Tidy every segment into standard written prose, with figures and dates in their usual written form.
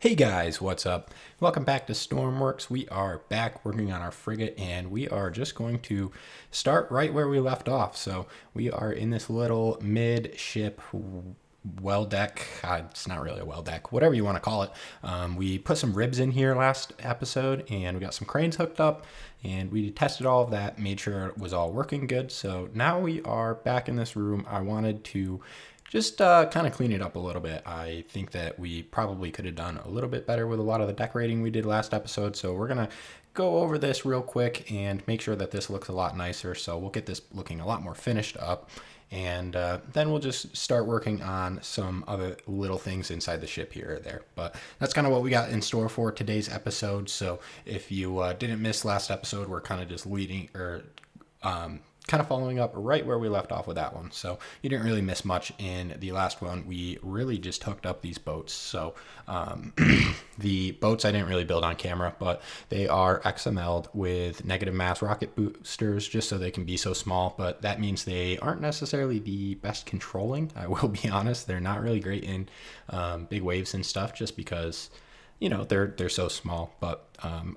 Hey guys, what's up? Welcome back to Stormworks. We are back working on our frigate and we are just going to start right where we left off. So we are in this little midship well deck. It's not really a well deck, whatever you want to call it. We put some ribs in here last episode and we got some cranes hooked up and we tested all of that, made sure it was all working good. So now we are back in this room. I wanted to just kind of clean it up a little bit. I think that we probably could have done a little bit better with a lot of the decorating we did last episode. So we're going to go over this real quick and make sure that this looks a lot nicer. So we'll get this looking a lot more finished up. And then we'll just start working on some other little things inside the ship here or there. But that's kind of what we got in store for today's episode. So if you didn't miss last episode, we're kind of just leading or kind of following up right where we left off with that one. So you didn't really miss much in the last one. We really just hooked up these boats. So the boats I didn't really build on camera, but they are XML'd with negative mass rocket boosters just so they can be so small. But that means they aren't necessarily the best controlling. I will be honest. They're not really great in big waves and stuff just because they're so small, but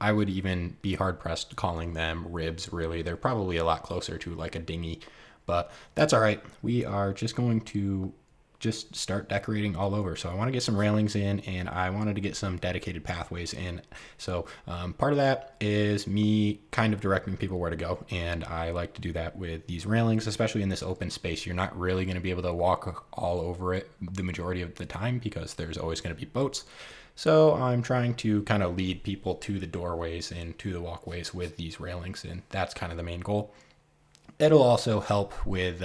I would even be hard pressed calling them ribs. Really, they're probably a lot closer to like a dinghy, but that's all right. We are just going to just start decorating all over. So I want to get some railings in and I wanted to get some dedicated pathways in. So part of that is me kind of directing people where to go. And I like to do that with these railings, especially in this open space. You're not really going to be able to walk all over it the majority of the time because there's always going to be boats. So I'm trying to kind of lead people to the doorways and to the walkways with these railings. And that's kind of the main goal. It'll also help with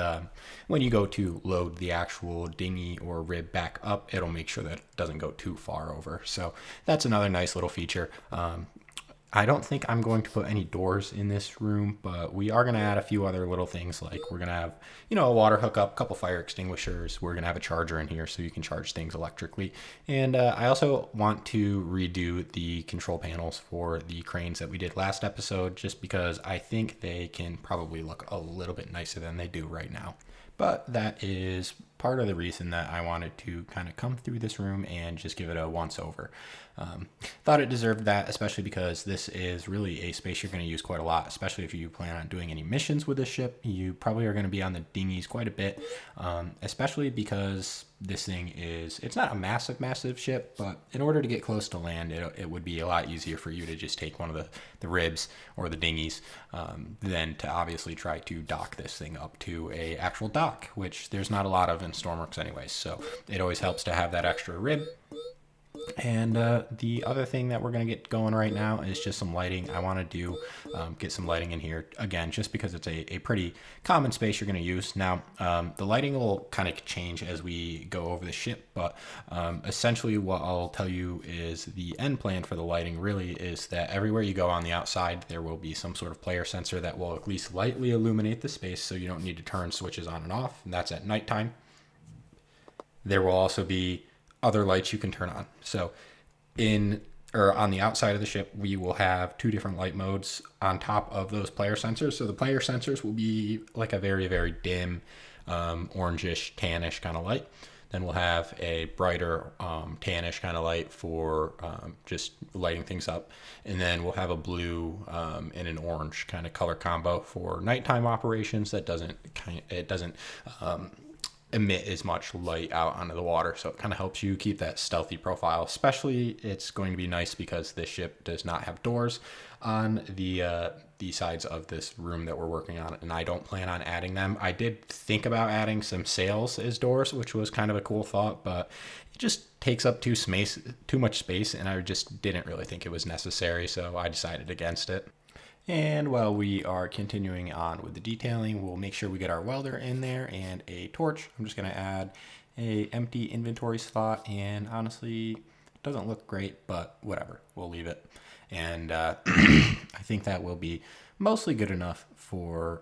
when you go to load the actual dinghy or rib back up, it'll make sure that it doesn't go too far over. So that's another nice little feature. I don't think I'm going to put any doors in this room, but we are going to add a few other little things like we're going to have, a water hookup, a couple fire extinguishers. We're going to have a charger in here so you can charge things electrically. And I also want to redo the control panels for the cranes that we did last episode, just because I think they can probably look a little bit nicer than they do right now. But that is part of the reason that I wanted to kind of come through this room and just give it a once over. Thought it deserved that, especially because this is really a space you're going to use quite a lot, especially if you plan on doing any missions with this ship. You probably are going to be on the dinghies quite a bit, especially because this thing it's not a massive ship, but in order to get close to land, it would be a lot easier for you to just take one of the ribs or the dinghies than to obviously try to dock this thing up to a actual dock, which there's not a lot of in Stormworks anyways. So it always helps to have that extra rib. And the other thing that we're going to get going right now is just some lighting. I want to do get some lighting in here again, just because it's a pretty common space you're going to use. Now, the lighting will kind of change as we go over the ship, but essentially what I'll tell you is the end plan for the lighting really is that everywhere you go on the outside, there will be some sort of player sensor that will at least lightly illuminate the space so you don't need to turn switches on and off, and that's at nighttime. There will also be other lights you can turn on. So on the outside of the ship, we will have two different light modes on top of those player sensors. So the player sensors will be like a very, very dim, orangish, tannish kind of light. Then we'll have a brighter tannish kind of light for just lighting things up. And then we'll have a blue and an orange kind of color combo for nighttime operations that doesn't emit as much light out onto the water, so it kind of helps you keep that stealthy profile. Especially it's going to be nice because this ship does not have doors on the sides of this room that we're working on, and I don't plan on adding them. I did think about adding some sails as doors, which was kind of a cool thought, but it just takes up too much space, and I just didn't really think it was necessary, so I decided against it. And while we are continuing on with the detailing, we'll make sure we get our welder in there and a torch. I'm just going to add a empty inventory slot, and honestly, it doesn't look great, but whatever, we'll leave it. And I think that will be mostly good enough for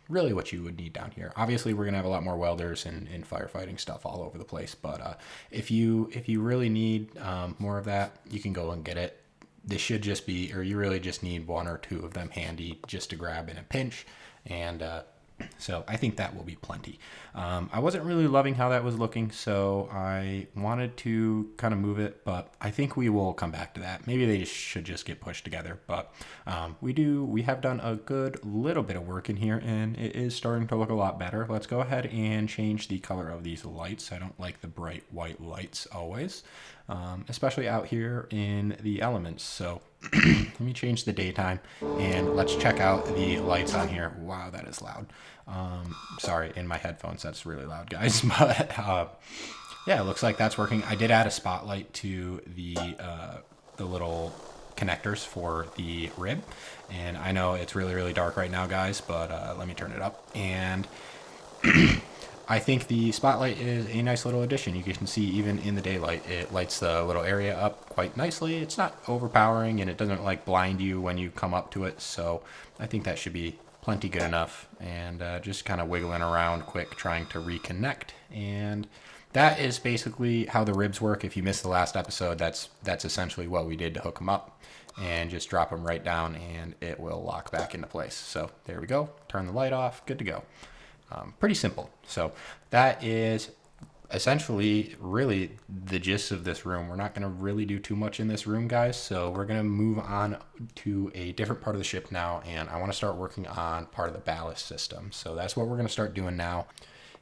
really what you would need down here. Obviously, we're going to have a lot more welders and firefighting stuff all over the place, but if you really need more of that, you can go and get it. This should you really just need one or two of them handy just to grab in a pinch. And So I think that will be plenty. I wasn't really loving how that was looking, so I wanted to kind of move it, but I think we will come back to that. Maybe they should just get pushed together, but we have done a good little bit of work in here, and it is starting to look a lot better. Let's go ahead and change the color of these lights. I don't like the bright white lights always, especially out here in the elements. So let me change the daytime, and let's check out the lights on here. Wow, that is loud. Sorry, in my headphones, that's really loud, guys. But yeah, it looks like that's working. I did add a spotlight to the little connectors for the rib, and I know it's really, really dark right now, guys, but let me turn it up. And I think the spotlight is a nice little addition. You can see even in the daylight, it lights the little area up quite nicely. It's not overpowering, and it doesn't like blind you when you come up to it. So I think that should be plenty good enough. And just kind of wiggling around quick, trying to reconnect. And that is basically how the ribs work. If you missed the last episode, that's essentially what we did to hook them up. And just drop them right down, and it will lock back into place. So there we go. Turn the light off. Good to go. Pretty simple. So that is essentially really the gist of this room. We're not going to really do too much in this room, guys. So we're going to move on to a different part of the ship now, and I want to start working on part of the ballast system. So that's what we're going to start doing now.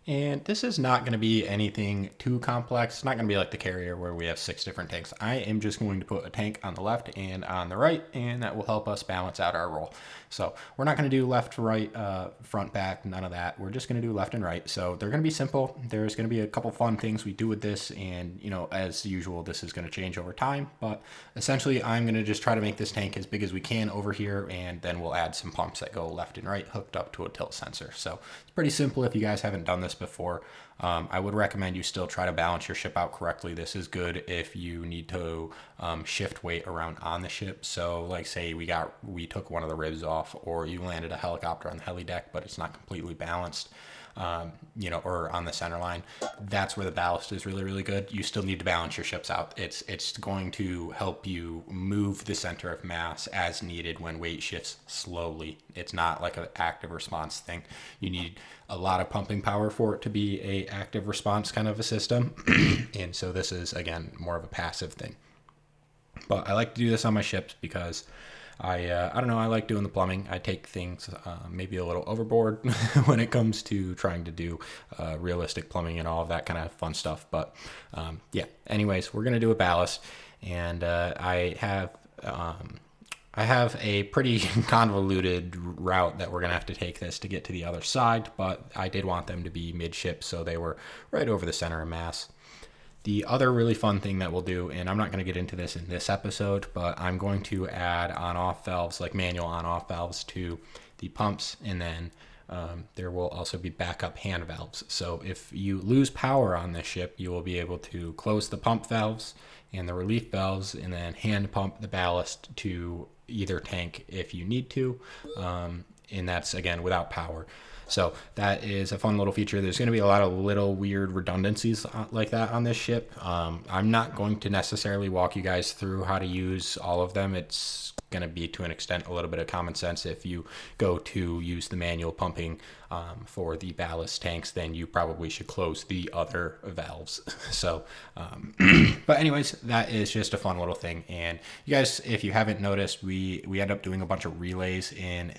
And this is not going to be anything too complex. It's not going to be like the carrier where we have 6 different tanks. I am just going to put a tank on the left and on the right, and that will help us balance out our roll. So we're not going to do left, right, front, back, none of that. We're just going to do left and right. So they're going to be simple. There's going to be a couple fun things we do with this, and as usual, this is going to change over time. But essentially, I'm going to just try to make this tank as big as we can over here, and then we'll add some pumps that go left and right hooked up to a tilt sensor. So it's pretty simple if you guys haven't done this before. I would recommend you still try to balance your ship out correctly. This is good if you need to shift weight around on the ship. So like say we took one of the ribs off, or you landed a helicopter on the heli deck, but it's not completely balanced, or on the center line. That's where the ballast is really, really good. You still need to balance your ships out. It's going to help you move the center of mass as needed when weight shifts slowly. It's not like an active response thing. You need a lot of pumping power for it to be a active response kind of a system. And so this is, again, more of a passive thing. But I like to do this on my ships because I don't know, I like doing the plumbing. I take things maybe a little overboard when it comes to trying to do realistic plumbing and all of that kind of fun stuff. But yeah, anyways, we're going to do a ballast. And I have a pretty convoluted route that we're going to have to take this to get to the other side, but I did want them to be midship, so they were right over the center of mass. The other really fun thing that we'll do, and I'm not going to get into this in this episode, but I'm going to add on-off valves, like manual on-off valves to the pumps, and then there will also be backup hand valves. So if you lose power on this ship, you will be able to close the pump valves and the relief valves, and then hand pump the ballast to either tank if you need to, and that's again without power. So that is a fun little feature. There's going to be a lot of little weird redundancies like that on this ship. I'm not going to necessarily walk you guys through how to use all of them. It's going to be to an extent a little bit of common sense. If you go to use the manual pumping for the ballast tanks, then you probably should close the other valves. So but anyways, that is just a fun little thing. And you guys, if you haven't noticed, we end up doing a bunch of relays in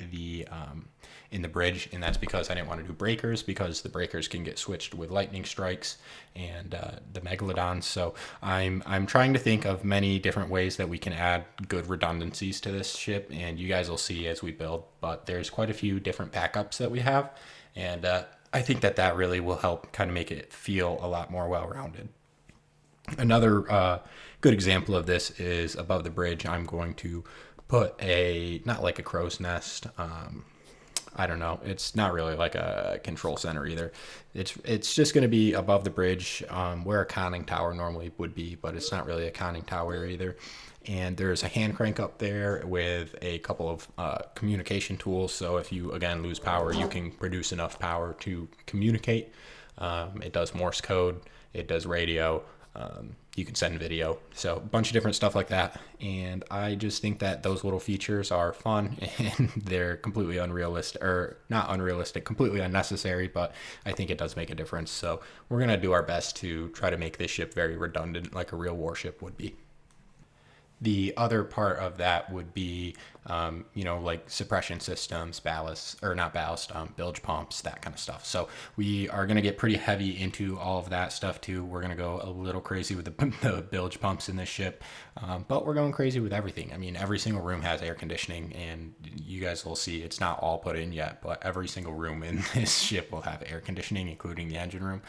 the bridge, and that's because I didn't want to do breakers, because the breakers can get switched with lightning strikes and the megalodons. So I'm trying to think of many different ways that we can add good redundancies to this ship, and you guys will see as we build. But there's quite a few different backups that we have, and I think that really will help kind of make it feel a lot more well-rounded. Another good example of this is above the bridge. I'm going to put not like a crow's nest, I don't know. It's not really like a control center either. It's just going to be above the bridge, where a conning tower normally would be, but it's not really a conning tower either. And there's a hand crank up there with a couple of communication tools. So if you, again, lose power, you can produce enough power to communicate. It does Morse code. It does radio. you can send video. So a bunch of different stuff like that. And I just think that those little features are fun and they're completely unrealistic, or not unrealistic, completely unnecessary, but I think it does make a difference. So we're going to do our best to try to make this ship very redundant like a real warship would be. The other part of that would be, like suppression systems, ballast, or not ballast, bilge pumps, that kind of stuff. So we are going to get pretty heavy into all of that stuff too. We're going to go a little crazy with the bilge pumps in this ship, but we're going crazy with everything. I mean, every single room has air conditioning, and you guys will see it's not all put in yet, but every single room in this ship will have air conditioning, including the engine room.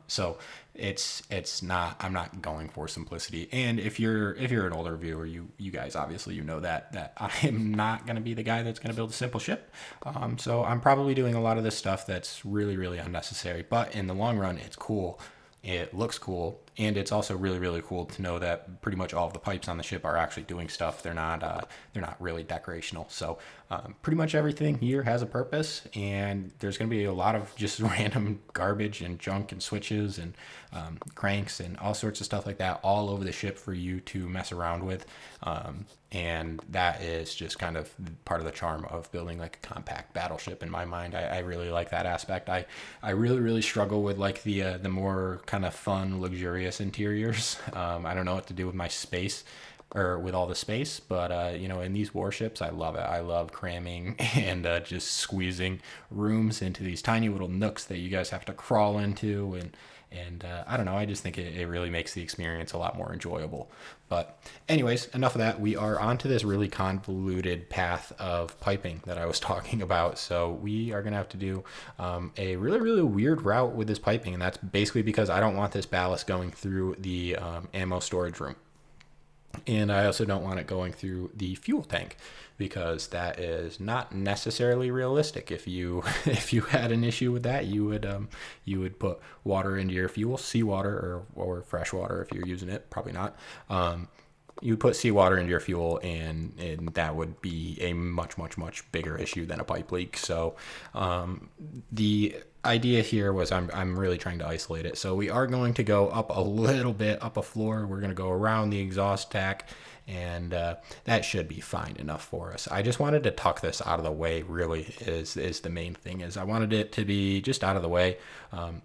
So it's not, I'm not going for simplicity. And if you're an older viewer, you guys obviously know that I am not going to be the guy that's going to build a simple ship. So I'm probably doing a lot of this stuff that's really, really unnecessary, but in the long run, it's cool. It looks cool, and it's also really, really cool to know that pretty much all of the pipes on the ship are actually doing stuff. They're not really decorational. So pretty much everything here has a purpose, and there's going to be a lot of just random garbage and junk and switches and cranks and all sorts of stuff like that all over the ship for you to mess around with. And that is just kind of part of the charm of building like a compact battleship in my mind. I really like that aspect. I really, really struggle with like the more kind of fun, luxurious interiors. I don't know what to do with my space or with all the space, but in these warships, I love it. I love cramming and just squeezing rooms into these tiny little nooks that you guys have to crawl into, and I don't know, I just think it really makes the experience a lot more enjoyable. But anyways, enough of that. We are onto this really convoluted path of piping that I was talking about. So we are going to have to do a really, really weird route with this piping. And that's basically because I don't want this ballast going through the ammo storage room. And I also don't want it going through the fuel tank, because that is not necessarily realistic. If you had an issue with that, you would put water into your fuel, seawater or fresh water if you're using it, probably not. You put seawater into your fuel, and that would be a much, much, much bigger issue than a pipe leak. So the idea here was I'm really trying to isolate it. So we are going to go up a little bit, up a floor. We're going to go around the exhaust tack, and that should be fine enough for us. I just wanted to tuck this out of the way, really, is the main thing. Is I wanted it to be just out of the way.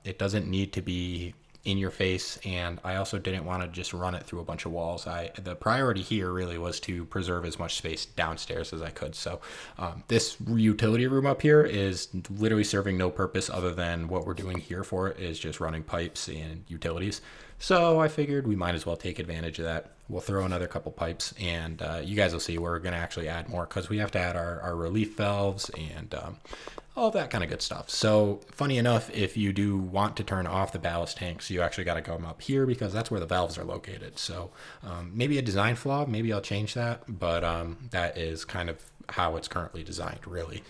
It doesn't need to be in your face, and I also didn't want to just run it through a bunch of walls. The priority here really was to preserve as much space downstairs as I could. So this utility room up here is literally serving no purpose other than what we're doing here for it is just running pipes and utilities. So I figured we might as well take advantage of that. We'll throw another couple pipes, and you guys will see we're going to actually add more, because we have to add our relief valves and all that kind of good stuff. So funny enough, if you do want to turn off the ballast tanks, you actually got to come up here, because that's where the valves are located. So maybe a design flaw, maybe I'll change that, but that is kind of how it's currently designed, really.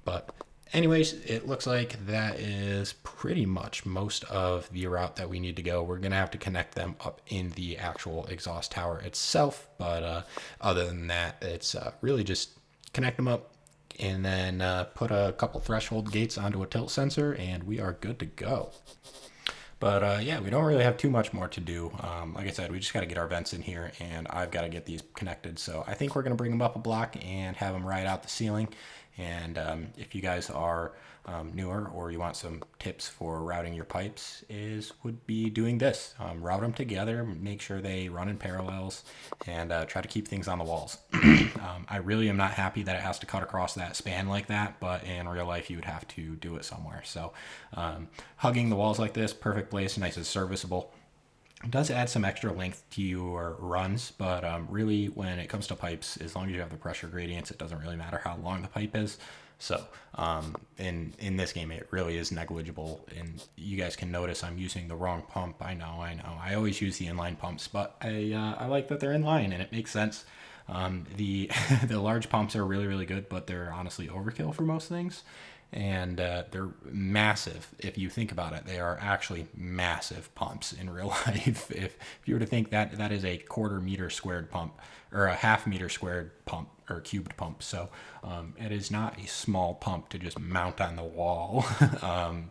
But anyways, it looks like that is pretty much most of the route that we need to go. We're going to have to connect them up in the actual exhaust tower itself, but other than that, it's really just connect them up, and then put a couple threshold gates onto a tilt sensor, and we are good to go. But yeah, we don't really have too much more to do. Like I said, we just got to get our vents in here, and I've got to get these connected. So I think we're going to bring them up a block and have them ride out the ceiling. And if you guys are newer, or you want some tips for routing your pipes, would be doing this. Route them together, make sure they run in parallels, and try to keep things on the walls. I really am not happy that it has to cut across that span like that, but in real life you would have to do it somewhere. So hugging the walls like this, perfect place, nice and serviceable. It does add some extra length to your runs, but really when it comes to pipes, as long as you have the pressure gradients, it doesn't really matter how long the pipe is. So in this game, it really is negligible. And you guys can notice I'm using the wrong pump. I know. I always use the inline pumps, but I like that they're inline, and it makes sense. The large pumps are really, really good, but they're honestly overkill for most things. And they're massive. If you think about it, they are actually massive pumps in real life. If you were to think that is a quarter meter squared pump, or a half meter squared pump, or cubed pump. So it is not a small pump to just mount on the wall.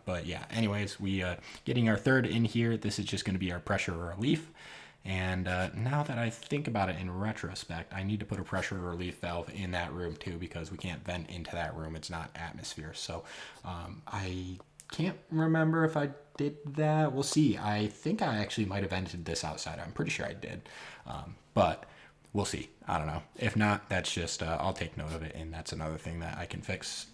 But yeah, anyways, we getting our third in here. This is just going to be our pressure relief. And now that I think about it in retrospect, I need to put a pressure relief valve in that room too, because we can't vent into that room. It's not atmosphere. So I can't remember if I did that. We'll see. I think I actually might have vented this outside. I'm pretty sure I did. But we'll see. I don't know. If not, that's just, I'll take note of it, and that's another thing that I can fix.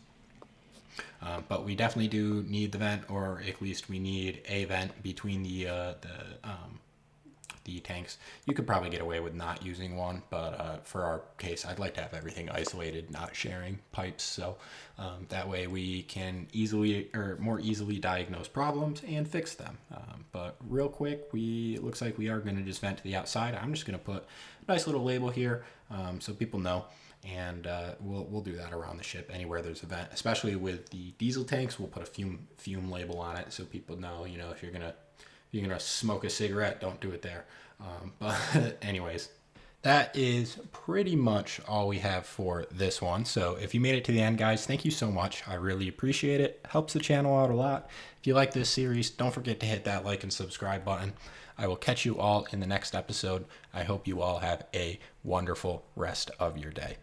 But we definitely do need the vent, or at least we need a vent between the tanks. You could probably get away with not using one, but for our case, I'd like to have everything isolated, not sharing pipes, so that way we can easily or more easily diagnose problems and fix them. But real quick, it looks like we are going to just vent to the outside. I'm just going to put a nice little label here so people know. And we'll do that around the ship anywhere there's a vent, especially with the diesel tanks. We'll put a fume label on it so people know, if you're gonna smoke a cigarette, don't do it there. But anyways, that is pretty much all we have for this one. So if you made it to the end, guys, thank you so much. I really appreciate it. Helps the channel out a lot. If you like this series, don't forget to hit that like and subscribe button. I will catch you all in the next episode. I hope you all have a wonderful rest of your day.